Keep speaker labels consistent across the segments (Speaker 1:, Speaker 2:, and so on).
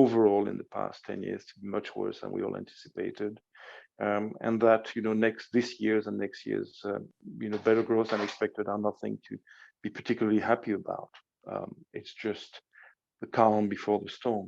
Speaker 1: overall in the past 10 years to be much worse than we all anticipated. And that, this year's and next year's, better growth than expected are nothing to be particularly happy about. It's just the calm before the storm.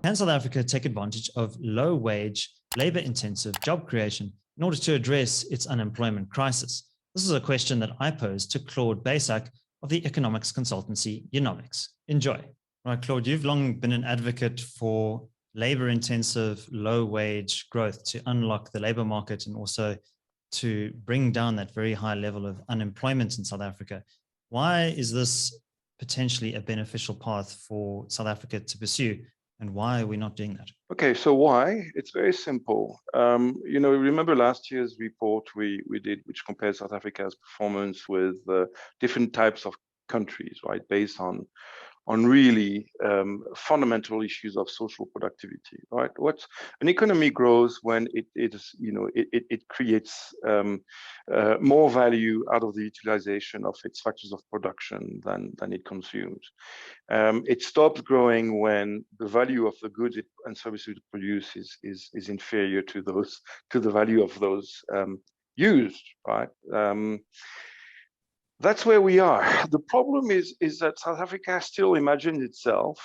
Speaker 2: Can South Africa take advantage of low-wage, labor-intensive job creation in order to address its unemployment crisis? This is a question that I posed to Claude Baissac of the economics consultancy Eunomix. Enjoy. Right, Claude, you've long been an advocate for labor-intensive, low-wage growth to unlock the labor market and also to bring down that very high level of unemployment in South Africa. Why is this potentially a beneficial path for South Africa to pursue? And why are we not doing that?
Speaker 1: Okay, so why? It's very simple. Remember last year's report we did, which compared South Africa's performance with different types of countries, right, based on really fundamental issues of social productivity, right? What an economy grows when it creates more value out of the utilization of its factors of production than it consumes. It stops growing when the value of the goods and services it produces is inferior to the value of those used, right? That's where we are. The problem is that South Africa still imagines itself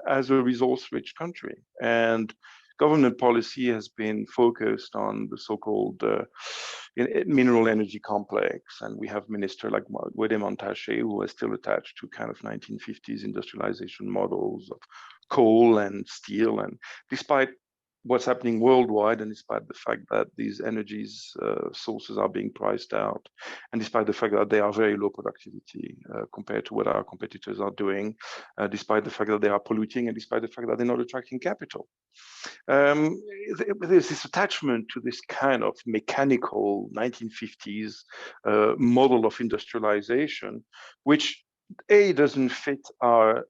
Speaker 1: as a resource-rich country, and government policy has been focused on the so-called mineral energy complex, and we have minister like Willem Montashe, who is still attached to kind of 1950s industrialization models of coal and steel, and despite what's happening worldwide, and despite the fact that these energies sources are being priced out, and despite the fact that they are very low productivity compared to what our competitors are doing, despite the fact that they are polluting, and despite the fact that they're not attracting capital. There's this attachment to this kind of mechanical 1950s model of industrialization, which doesn't fit our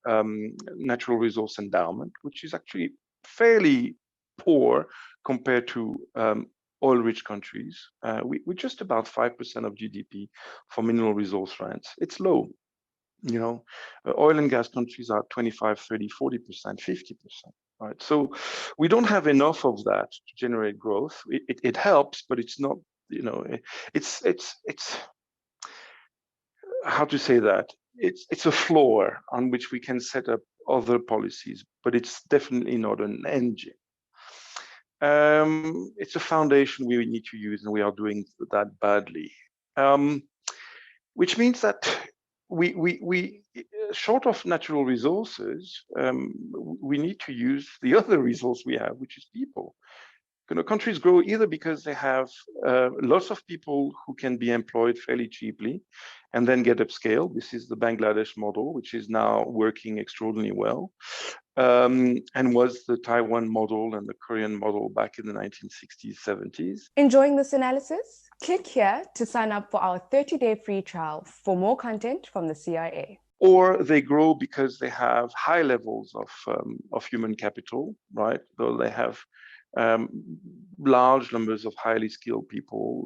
Speaker 1: natural resource endowment, which is actually fairly poor compared to oil-rich countries. We're just about 5% of GDP for mineral resource rents. It's low. Oil and gas countries are 25, 30, 40%, 50%. Right. So we don't have enough of that to generate growth. It helps, but it's not, it's how to say that? It's a floor on which we can set up other policies, but it's definitely not an engine. It's a foundation we need to use, and we are doing that badly. Which means that we short of natural resources, we need to use the other resource we have, which is people. Countries grow either because they have lots of people who can be employed fairly cheaply and then get upscale. This is the Bangladesh model, which is now working extraordinarily well, and was the Taiwan model and the Korean model back in the 1960s, 70s.
Speaker 3: Enjoying this analysis? Click here to sign up for our 30-day free trial for more content from the CIA.
Speaker 1: Or they grow because they have high levels of human capital, right? Though they have large numbers of highly skilled people,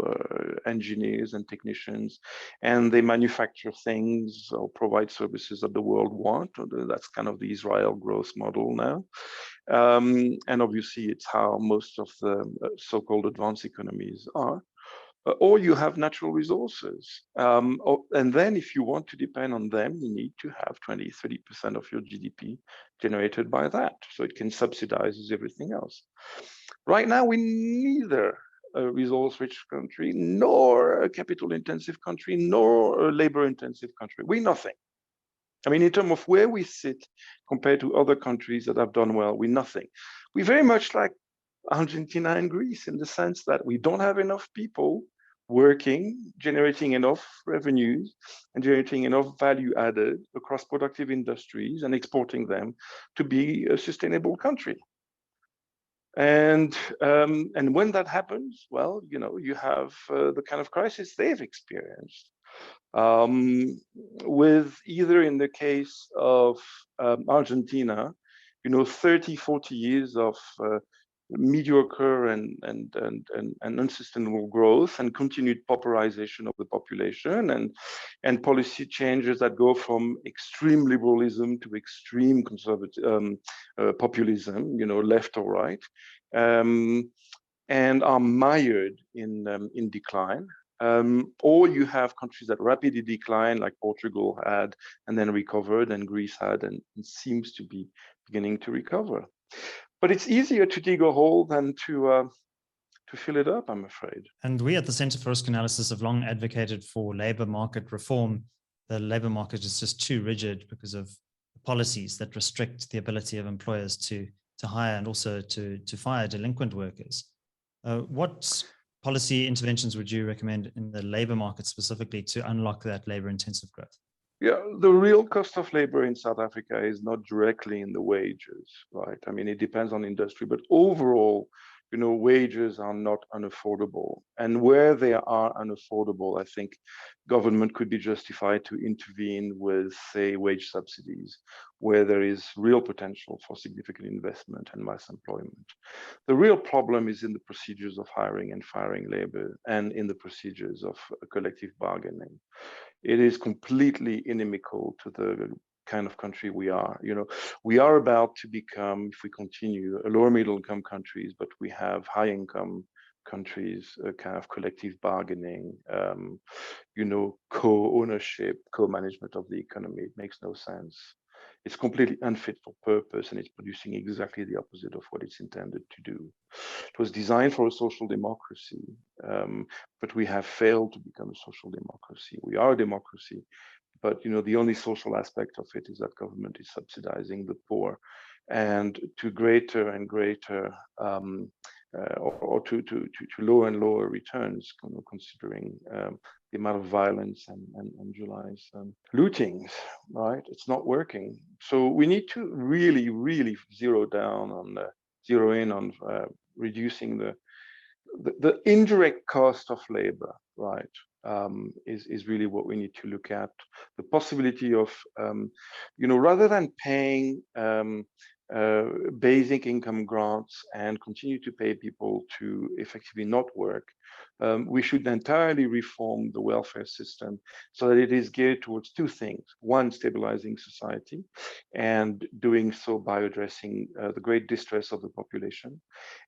Speaker 1: engineers and technicians, and they manufacture things or provide services that the world want. That's kind of the Israel growth model now. And obviously it's how most of the so-called advanced economies are. Or you have natural resources. And then if you want to depend on them, you need to have 20, 30% of your GDP generated by that. So it can subsidize everything else. Right now, we're neither a resource-rich country, nor a capital-intensive country, nor a labor-intensive country. We're nothing. I mean, in terms of where we sit compared to other countries that have done well, we're nothing. We're very much like Argentina and Greece in the sense that we don't have enough people working, generating enough revenues and generating enough value added across productive industries and exporting them to be a sustainable country. And when that happens, well, you have the kind of crisis they've experienced. With either in the case of Argentina, 30, 40 years of mediocre and unsustainable growth and continued pauperization of the population and policy changes that go from extreme liberalism to extreme conservative populism, left or right, and are mired in decline. Or you have countries that rapidly decline, like Portugal had, and then recovered, and Greece had, and seems to be beginning to recover. But it's easier to dig a hole than to fill it up, I'm afraid.
Speaker 2: And we at the Centre for Risk Analysis have long advocated for labour market reform. The labour market is just too rigid because of policies that restrict the ability of employers to hire and also to fire delinquent workers. What policy interventions would you recommend in the labour market specifically to unlock that labour-intensive growth?
Speaker 1: Yeah, the real cost of labor in South Africa is not directly in the wages, right? I mean, it depends on industry, but overall, wages are not unaffordable. And where they are unaffordable, I think government could be justified to intervene with, say, wage subsidies, where there is real potential for significant investment and mass employment. The real problem is in the procedures of hiring and firing labor and in the procedures of collective bargaining. It is completely inimical to the kind of country we are. We are about to become, if we continue, a lower middle income countries, but we have high income countries, kind of collective bargaining, co-ownership, co-management of the economy. It makes no sense. It's completely unfit for purpose, and it's producing exactly the opposite of what it's intended to do. It was designed for a social democracy, but we have failed to become a social democracy. We are a democracy, but the only social aspect of it is that government is subsidizing the poor, and to greater and greater or to lower and lower returns, considering the amount of violence and July's lootings, right? It's not working. So we need to really, really zero in on reducing the indirect cost of labor, right? Is really what we need to look at. The possibility of, rather than paying basic income grants and continue to pay people to effectively not work, we should entirely reform the welfare system so that it is geared towards two things. One, stabilizing society, and doing so by addressing the great distress of the population.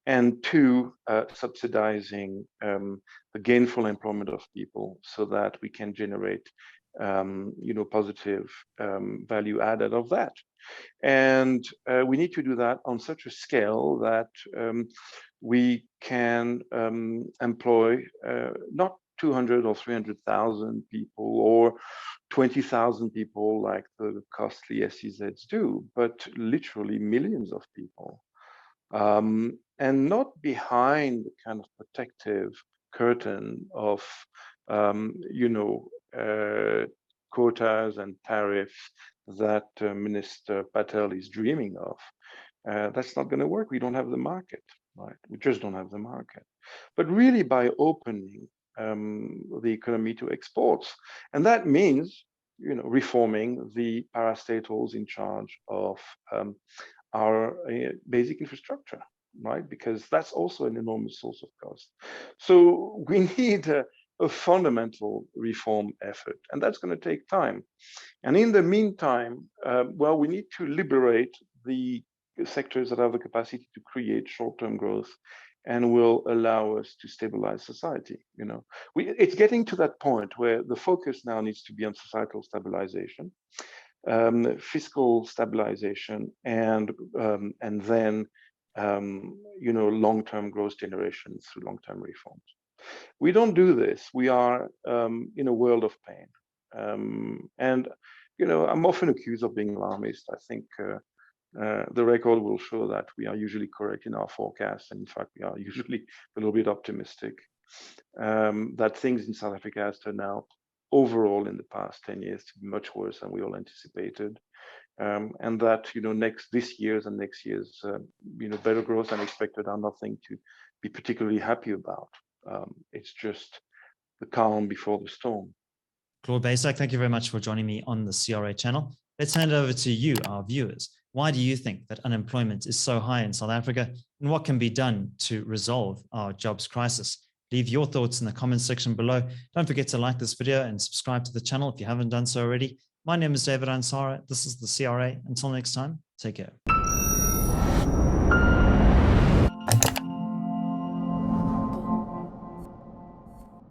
Speaker 1: And two, subsidizing the gainful employment of people so that we can generate positive value added of that. And we need to do that on such a scale that we can employ not 200 or 300,000 people or 20,000 people like the costly SEZs do, but literally millions of people. And not behind the kind of protective curtain of, quotas and tariffs that Minister Patel is dreaming of. That's not going to work. We don't have the market, right? We just don't have the market. But really by opening the economy to exports. And that means, reforming the parastatals in charge of our basic infrastructure, right? Because that's also an enormous source of cost. So we need a fundamental reform effort, and that's going to take time. And in the meantime, we need to liberate the sectors that have the capacity to create short-term growth and will allow us to stabilize society. It's getting to that point where the focus now needs to be on societal stabilization, fiscal stabilization, and then long-term growth generation through long-term reforms. We don't do this. We are in a world of pain. And I'm often accused of being alarmist. I think the record will show that we are usually correct in our forecasts. And in fact, we are usually a little bit optimistic that things in South Africa has turned out overall in the past 10 years to be much worse than we all anticipated. And that, this year's and next year's, better growth than expected are nothing to be particularly happy about. It's just the calm before the storm.
Speaker 2: Claude Baissac, thank you very much for joining me on the CRA channel. Let's hand over to you, our viewers. Why do you think that unemployment is so high in South Africa, and what can be done to resolve our jobs crisis? Leave your thoughts in the comments section below. Don't forget to like this video and subscribe to the channel if you haven't done so already. My name is David Ansara. This is the CRA. Until next time, take care.